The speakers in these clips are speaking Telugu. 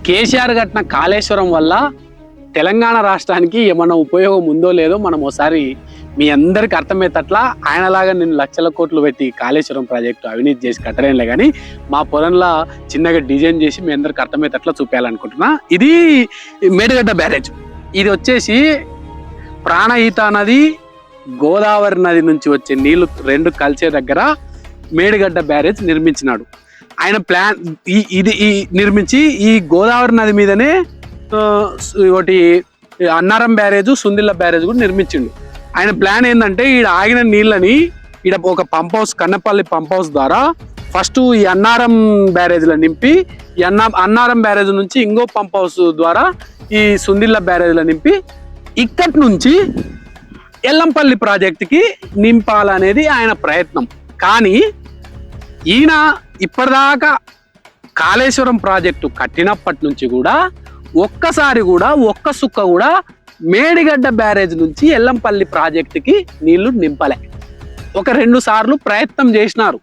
కేసీఆర్ కట్టిన కాళేశ్వరం వల్ల తెలంగాణ రాష్ట్రానికి ఏమన్నా ఉపయోగం ఉందో లేదో మనం ఒకసారి మీ అందరికి అర్థమయ్యేటట్లా ఆయనలాగా నేను లక్షల కోట్లు పెట్టి కాళేశ్వరం ప్రాజెక్టు అవినీతి చేసి కట్టలేనులే కానీ మా పొలంలో చిన్నగా డిజైన్ చేసి మీ అందరికి అర్థమయ్యేటట్లా చూపించాలనుకుంటున్నా. ఇది మేడిగడ్డ బ్యారేజ్. ఇది వచ్చేసి ప్రాణహిత నది, గోదావరి నది నుంచి వచ్చే నీళ్లు రెండు కలిసే దగ్గర మేడిగడ్డ బ్యారేజ్ నిర్మించినాడు. ఆయన ప్లాన్ ఇది నిర్మించి ఈ గోదావరి నది మీదనే ఒకటి అన్నారం బ్యారేజ్, సుందిళ్ళ బ్యారేజ్ కూడా నిర్మించిండు. ఆయన ప్లాన్ ఏంటంటే ఈడ ఆగిన నీళ్ళని ఈడ ఒక pump house, Kannapalli pump house ద్వారా ఫస్ట్ ఈ అన్నారం బ్యారేజ్లో నింపి ఈ అన్నారం బ్యారేజ్ నుంచి ఇంకో పంప్ హౌస్ ద్వారా ఈ సుందిళ్ళ బ్యారేజ్లో నింపి ఇక్కడి నుంచి ఎల్లంపల్లి ప్రాజెక్టుకి నింపాలనేది ఆయన ప్రయత్నం. కానీ ఈయన ఇప్పటిదాకా కాళేశ్వరం ప్రాజెక్టు కట్టినప్పటి నుంచి కూడా ఒక్కసారి కూడా ఒక్క సుక్క కూడా మేడిగడ్డ బ్యారేజ్ నుంచి ఎల్లంపల్లి ప్రాజెక్టుకి నీళ్లు నింపలే. ఒక 2 సార్లు ప్రయత్నం చేసినారు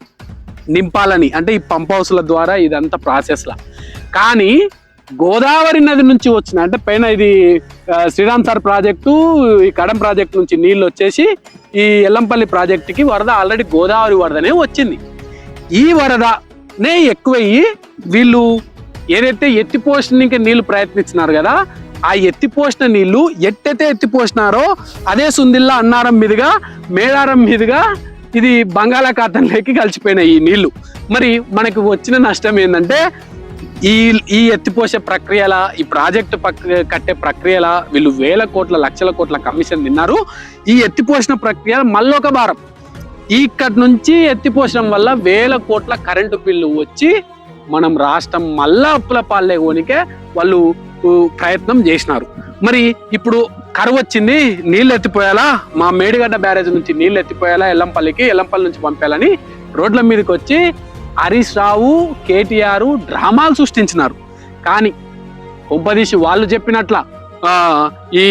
నింపాలని, అంటే ఈ పంప్ హౌస్ల ద్వారా ఇదంతా ప్రాసెస్లా. కానీ గోదావరి నది నుంచి వచ్చిన, అంటే పైన ఇది శ్రీరామ్ సార్ ప్రాజెక్టు, ఈ కడం ప్రాజెక్టు నుంచి నీళ్ళు వచ్చేసి ఈ ఎల్లంపల్లి ప్రాజెక్టుకి వరద ఆల్రెడీ గోదావరి వరదనే వచ్చింది. ఈ వరదనే ఎక్కువయ్యి వీళ్ళు ఏదైతే ఎత్తిపోషణకి నీళ్లు ప్రయత్నించినారు కదా, ఆ ఎత్తిపోసిన నీళ్లు ఎట్టయితే ఎత్తిపోసినారో అదే సుందిళ్ళ అన్నారం మీదుగా మేడారం మీదుగా ఇది బంగాళాఖాతంలోకి కలిసిపోయినాయి ఈ నీళ్లు. మరి మనకు వచ్చిన నష్టం ఏంటంటే ఈ ఎత్తిపోసే ప్రక్రియల, ఈ ప్రాజెక్టు కట్టే ప్రక్రియల వీళ్ళు వేల కోట్ల లక్షల కోట్ల కమిషన్ తిన్నారు. ఈ ఎత్తిపోసిన ప్రక్రియ మళ్ళొక భారం. ఇక్కడి నుంచి ఎత్తిపోసడం వల్ల వేల కోట్ల కరెంటు బిల్లు వచ్చి మనం రాష్ట్రం మళ్ళా అప్పుల పాలే కోనికే వాళ్ళు ప్రయత్నం చేసినారు. మరి ఇప్పుడు కరువు వచ్చింది, నీళ్ళు ఎత్తిపోయాలా, మా మేడిగడ్డ బ్యారేజ్ నుంచి నీళ్ళు ఎత్తిపోయాలా ఎల్లంపల్లికి, ఎల్లంపల్లి నుంచి పంపేయాలని రోడ్ల మీదకి వచ్చి హరీష్ రావు, కేటీఆర్ డ్రామాలు సృష్టించినారు. కానీ కొంపదీసి వాళ్ళు చెప్పినట్ల ఈ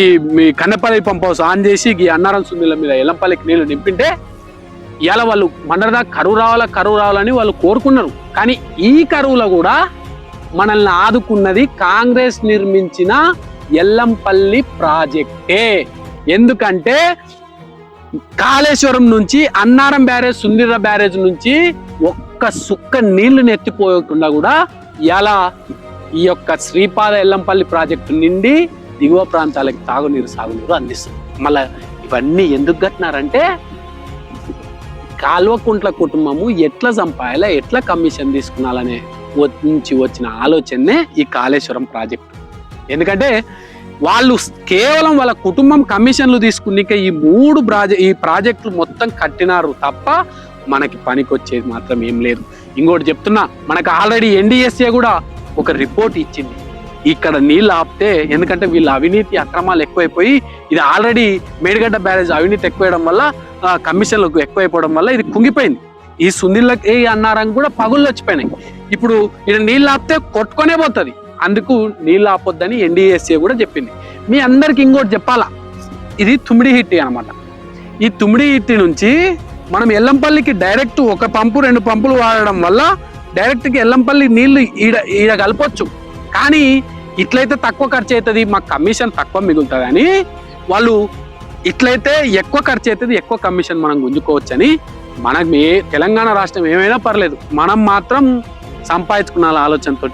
కన్నపల్లి పంప్ హౌస్ ఆన్ చేసి ఈ అన్నారం సుందిళ్ళ మీద ఎల్లంపల్లికి నీళ్లు నింపింటే ఇలా వాళ్ళు మండదా కరువు రావాలని వాళ్ళు కోరుకున్నారు. కానీ ఈ కరువులో కూడా మనల్ని ఆదుకున్నది కాంగ్రెస్ నిర్మించిన ఎల్లంపల్లి ప్రాజెక్టే. ఎందుకంటే కాళేశ్వరం నుంచి అన్నారం బ్యారేజ్, సుందిళ్ళ బ్యారేజ్ నుంచి ఒక్క సుక్క నీళ్లు ఎత్తిపోయకుండా కూడా ఇలా ఈ యొక్క శ్రీపాద ఎల్లంపల్లి ప్రాజెక్టు నిండి దిగువ ప్రాంతాలకు సాగునీరు అందిస్తుంది. మళ్ళీ ఇవన్నీ ఎందుకు కట్టినారంటే కాల్వకుంట్ల కుటుంబము ఎట్లా సంపాయాలా, ఎట్లా కమిషన్ తీసుకున్నాలనే నుంచి వచ్చిన ఆలోచనే ఈ కాళేశ్వరం ప్రాజెక్టు. ఎందుకంటే వాళ్ళు కేవలం వాళ్ళ కుటుంబం కమిషన్లు తీసుకున్నాక ఈ ప్రాజెక్టులు మొత్తం కట్టినారు తప్ప మనకి పనికొచ్చేది మాత్రం ఏం లేదు. ఇంకోటి చెప్తున్నా, మనకు ఆల్రెడీ ఎన్డీఎస్ఏ కూడా ఒక రిపోర్ట్ ఇచ్చింది. ఇక్కడ నీళ్ళు ఆపితే, ఎందుకంటే వీళ్ళ అవినీతి అక్రమాలు ఎక్కువైపోయి ఇది ఆల్రెడీ మేడిగడ్డ బ్యారేజ్ అవినీతి ఎక్కువడం వల్ల, కమిషన్లకు ఎక్కువైపోవడం వల్ల ఇది కుంగిపోయింది. ఈ సుందిళ్ళకి అన్నారం కూడా పగుళ్ళు వచ్చిపోయినాయి. ఇప్పుడు ఇది నీళ్ళు ఆపితే కొట్టుకొనే పోతుంది. అందుకు నీళ్ళు ఆపొద్దని ఎన్డీఎస్ఏ కూడా చెప్పింది. మీ అందరికి ఇంకోటి చెప్పాలా, ఇది తుమ్మిడి హిట్టి అనమాట. ఈ తుమ్మిడి హిట్టి నుంచి మనం ఎల్లంపల్లికి డైరెక్ట్ ఒక పంపు 2 పంపులు వాడడం వల్ల డైరెక్ట్గా ఎల్లంపల్లి నీళ్లు ఈడ కలపొచ్చు. కానీ ఇట్లయితే తక్కువ ఖర్చు అవుతుంది, మాకు కమిషన్ తక్కువ మిగులుతుంది అని వాళ్ళు ఇట్లయితే ఎక్కువ ఖర్చు అవుతుంది, ఎక్కువ కమిషన్ మనం గుంజుకోవచ్చని, మనకు తెలంగాణ రాష్ట్రం ఏమైనా పర్లేదు, మనం మాత్రం సంపాదించుకున్న ఆలోచనతో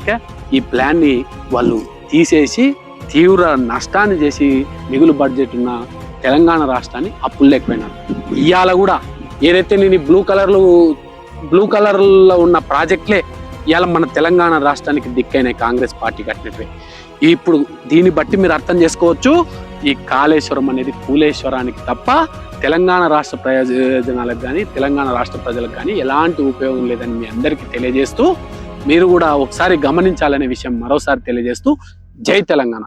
ఈ ప్లాన్ని వాళ్ళు తీసేసి తీవ్ర నష్టాన్ని చేసి మిగులు బడ్జెట్ ఉన్న తెలంగాణ రాష్ట్రాన్ని అప్పులు లేకపోయినారు. ఇవాళ కూడా ఏదైతే నేను బ్లూ కలర్లో ఉన్న ప్రాజెక్టులే ఇవాళ మన తెలంగాణ రాష్ట్రానికి దిక్కైన కాంగ్రెస్ పార్టీ కట్టినట్టు. ఇప్పుడు దీన్ని బట్టి మీరు అర్థం చేసుకోవచ్చు, ఈ కాళేశ్వరం అనేది కూలేశ్వరానికి తప్ప తెలంగాణ రాష్ట్ర ప్రయోజనాలకు కానీ తెలంగాణ రాష్ట్ర ప్రజలకు కానీ ఎలాంటి ఉపయోగం లేదని మీ అందరికీ తెలియజేస్తూ, మీరు కూడా ఒకసారి గమనించాలనే విషయం మరోసారి తెలియజేస్తూ, జై తెలంగాణ.